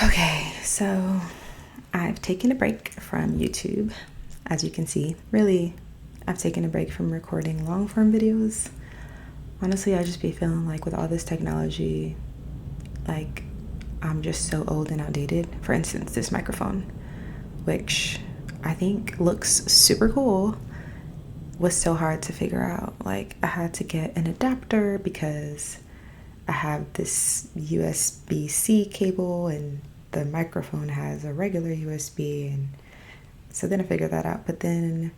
Okay, so I've taken a break from YouTube. As you can see, really, I've taken a break from recording long form videos. Honestly, I just be feeling like with all this technology, like I'm just so old and outdated. For instance, this microphone, which I think looks super cool, was so hard to figure out. Like I had to get an adapter because I have this USB-C cable and the microphone has a regular USB, and so then I figured that out. But then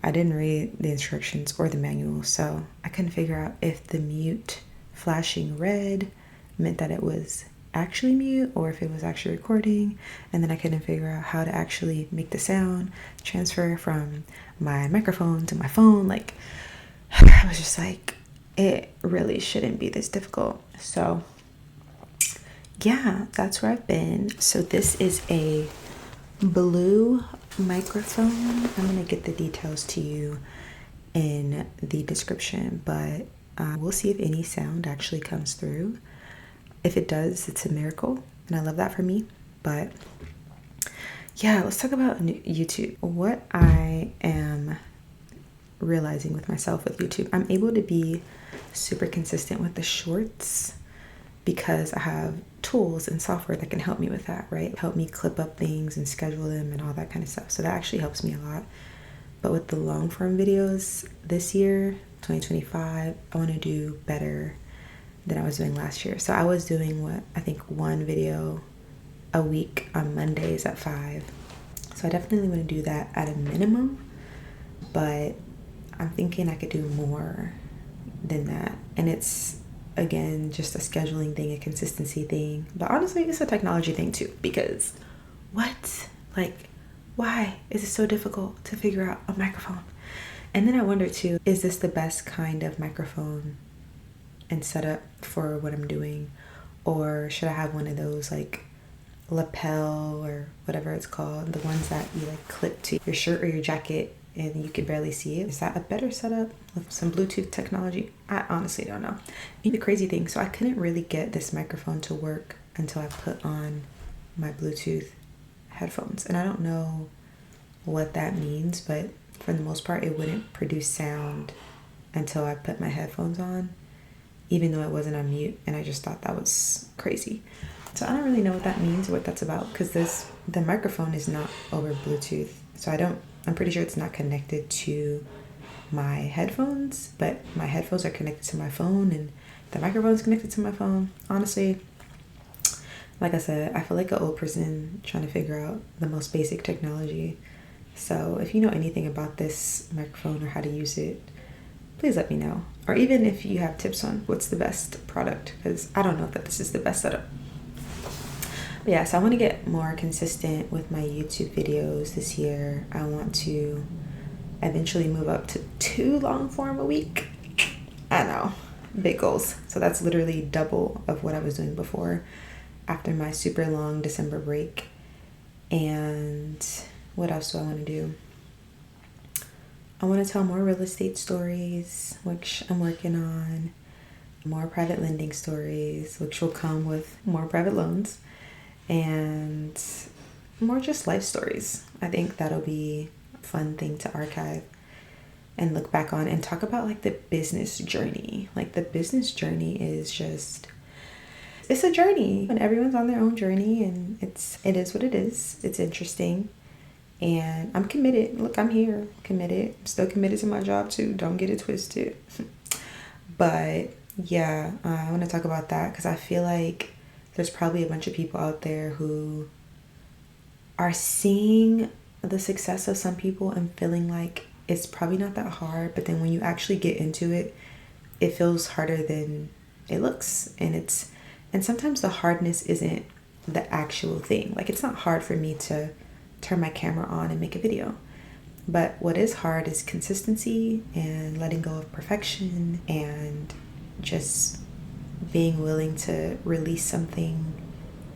I didn't read the instructions or the manual, so I couldn't figure out if the mute flashing red meant that it was actually mute or if it was actually recording. And then I couldn't figure out how to actually make the sound transfer from my microphone to my phone. Like, I was just like, it really shouldn't be this difficult. So yeah, that's where I've been. So this is a Blue microphone. I'm gonna get the details to you in the description, but we'll see if any sound actually comes through. If it does, it's a miracle, and I love that for me. But yeah, let's talk about YouTube. What I am realizing with myself with YouTube, I'm able to be super consistent with the shorts because I have tools and software that can help me with that, right? Help me clip up things and schedule them and all that kind of stuff. So that actually helps me a lot. But with the long form videos this year, 2025, I want to do better than I was doing last year. So I was doing one video a week on Mondays at 5. So I definitely want to do that at a minimum, but I'm thinking I could do more than that. And it's, again, just a scheduling thing, a consistency thing. But honestly, it's a technology thing too, because what? Like, why is it so difficult to figure out a microphone? And then I wonder too, is this the best kind of microphone and setup for what I'm doing? Or should I have one of those like lapel or whatever it's called, the ones that you like clip to your shirt or your jacket and you can barely see it? Is that a better setup with some Bluetooth technology? I honestly don't know. And the crazy thing, so I couldn't really get this microphone to work until I put on my Bluetooth headphones. And I don't know what that means, but for the most part, it wouldn't produce sound until I put my headphones on, even though it wasn't on mute. And I just thought that was crazy. So I don't really know what that means or what that's about, because the microphone is not over Bluetooth. So I'm pretty sure it's not connected to my headphones, but my headphones are connected to my phone and the microphone is connected to my phone. Honestly, like I said, I feel like an old person trying to figure out the most basic technology. So if you know anything about this microphone or how to use it, please let me know. Or even if you have tips on what's the best product, because I don't know that this is the best setup. But yeah, so I want to get more consistent with my YouTube videos this year. I want to eventually move up to 2 long form a week. I know, big goals. So that's literally double of what I was doing before after my super long December break. And what else do I want to do? I want to tell more real estate stories, which I'm working on, more private lending stories, which will come with more private loans, and more just life stories. I think that'll be a fun thing to archive and look back on and talk about like the business journey. Like the business journey is just, it's a journey and everyone's on their own journey, and it is what it is. It's interesting. And I'm committed. Look, I'm here, committed. I'm still committed to my job too. Don't get it twisted. But yeah, I want to talk about that because I feel like there's probably a bunch of people out there who are seeing the success of some people and feeling like it's probably not that hard. But then when you actually get into it, it feels harder than it looks. And sometimes the hardness isn't the actual thing. Like it's not hard for me to turn my camera on and make a video. But what is hard is consistency and letting go of perfection and just being willing to release something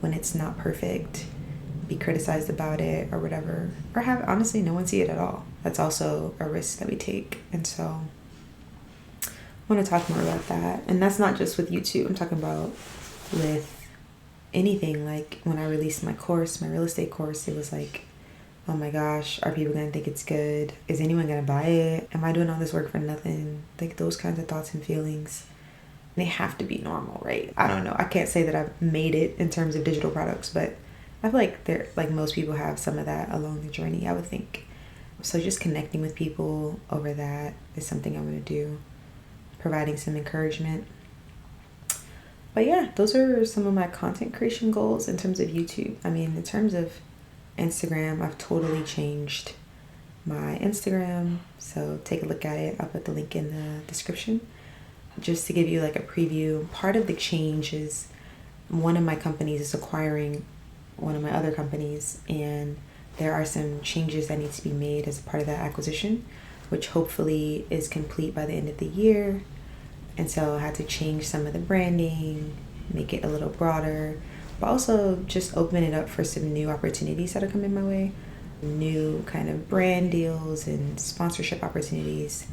when it's not perfect, be criticized about it or whatever, or have honestly no one see it at all. That's also a risk that we take. And so I want to talk more about that. And that's not just with YouTube. I'm talking about with anything. Like when I released my course, my real estate course, it was like, oh my gosh, are people gonna think it's good? Is anyone gonna buy it? Am I doing all this work for nothing? Like those kinds of thoughts and feelings. They have to be normal, right? I don't know. I can't say that I've made it in terms of digital products, but I feel like most people have some of that along the journey, I would think. So just connecting with people over that is something I'm gonna do. Providing some encouragement. But yeah, those are some of my content creation goals in terms of YouTube. I mean, in terms of Instagram, I've totally changed my Instagram. So take a look at it. I'll put the link in the description. Just to give you like a preview, part of the change is one of my companies is acquiring one of my other companies, and there are some changes that need to be made as a part of that acquisition, which hopefully is complete by the end of the year. And so I had to change some of the branding, make it a little broader, but also just open it up for some new opportunities that are coming my way, new kind of brand deals and sponsorship opportunities.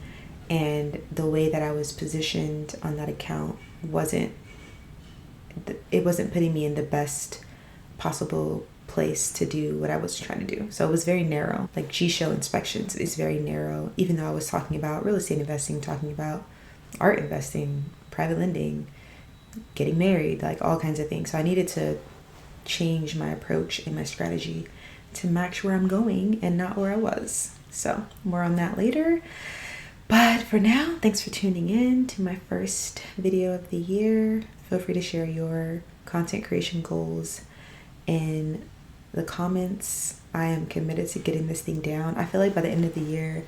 And the way that I was positioned on that account wasn't putting me in the best possible place to do what I was trying to do. So it was very narrow. Like G-Show inspections is very narrow, even though I was talking about real estate investing, talking about art investing, private lending, getting married, like all kinds of things. So I needed to change my approach and my strategy to match where I'm going and not where I was. So more on that later. But for now, thanks for tuning in to my first video of the year. Feel free to share your content creation goals in the comments. I am committed to getting this thing down. I feel like by the end of the year,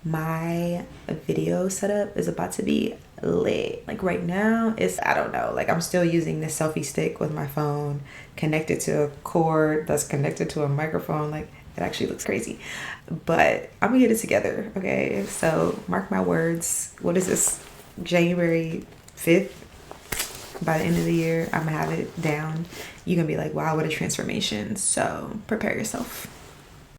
my video setup is about to be lit. Like right now, I don't know, like I'm still using this selfie stick with my phone connected to a cord that's connected to a microphone. Like it actually looks crazy, but I'm gonna get it together. Okay, so mark my words. What is this? January 5th. By the end of the year, I'm gonna have it down. You're gonna be like, wow, what a transformation. So prepare yourself.